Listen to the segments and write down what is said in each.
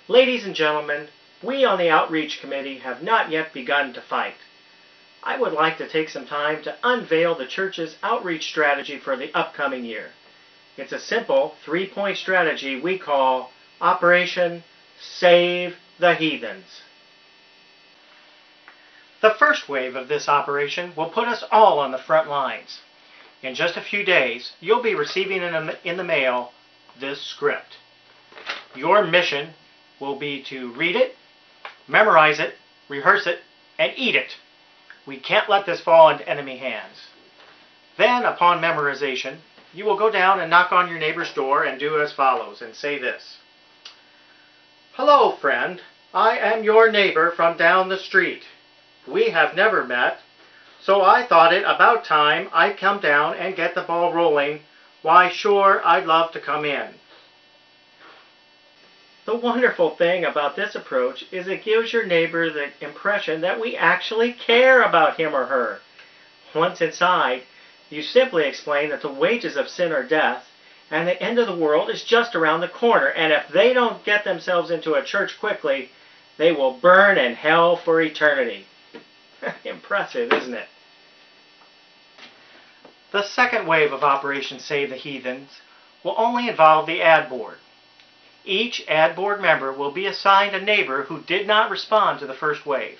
Ladies and gentlemen, we on the Outreach Committee have not yet begun to fight. I would like to take some time to unveil the church's outreach strategy for the upcoming year. It's a simple three-point strategy we call Operation Save the Heathens. The first wave of this operation will put us all on the front lines. In just a few days, you'll be receiving in the mail this script. Your mission will be to read it, memorize it, rehearse it, and eat it. We can't let this fall into enemy hands. Then, upon memorization, you will go down and knock on your neighbor's door and do as follows and say this. Hello, friend. I am your neighbor from down the street. We have never met, so I thought it about time I'd come down and get the ball rolling. Why, sure, I'd love to come in. The wonderful thing about this approach is it gives your neighbor the impression that we actually care about him or her. Once inside, you simply explain that the wages of sin are death, and the end of the world is just around the corner, and if they don't get themselves into a church quickly, they will burn in hell for eternity. Impressive, isn't it? The second wave of Operation Save the Heathens will only involve the ad board. Each ad board member will be assigned a neighbor who did not respond to the first wave.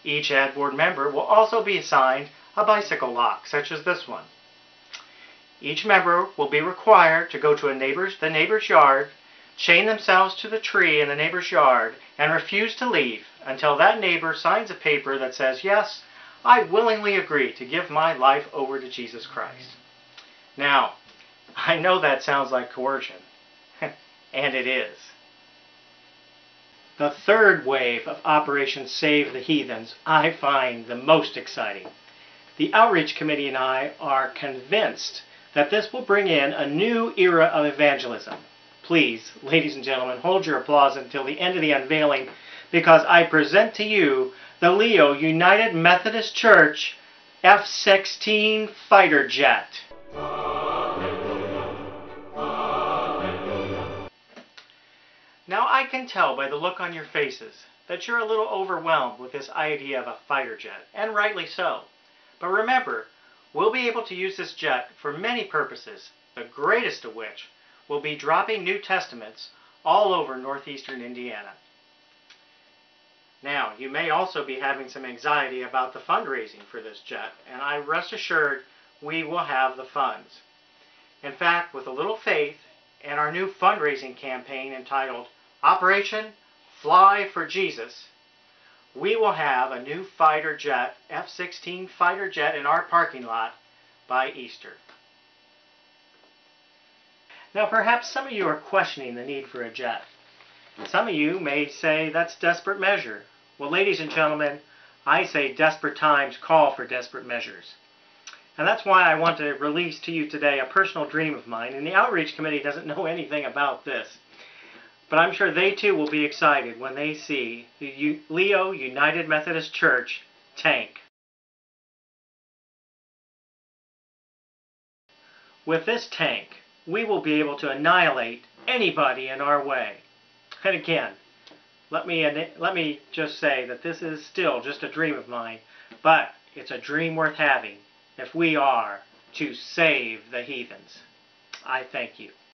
Each ad board member will also be assigned a bicycle lock, such as this one. Each member will be required to go to the neighbor's yard, chain themselves to the tree in the neighbor's yard, and refuse to leave until that neighbor signs a paper that says, yes, I willingly agree to give my life over to Jesus Christ. Now, I know that sounds like coercion. And it is. The third wave of Operation Save the Heathens I find the most exciting. The Outreach Committee and I are convinced that this will bring in a new era of evangelism. Please, ladies and gentlemen, hold your applause until the end of the unveiling, because I present to you the Leo United Methodist Church F-16 fighter jet. Now I can tell by the look on your faces that you're a little overwhelmed with this idea of a fighter jet, and rightly so. But remember, we'll be able to use this jet for many purposes, the greatest of which will be dropping New Testaments all over northeastern Indiana. Now, you may also be having some anxiety about the fundraising for this jet, and I rest assured we will have the funds. In fact, with a little faith and our new fundraising campaign entitled Operation Fly for Jesus, we will have a new fighter jet, F-16 fighter jet, in our parking lot by Easter. Now perhaps some of you are questioning the need for a jet. Some of you may say that's desperate measure. Well, ladies and gentlemen, I say desperate times call for desperate measures. And that's why I want to release to you today a personal dream of mine, and the Outreach Committee doesn't know anything about this. But I'm sure they too will be excited when they see the Leo United Methodist Church tank. With this tank, we will be able to annihilate anybody in our way. And again, let me just say that this is still just a dream of mine, but it's a dream worth having if we are to save the heathens. I thank you.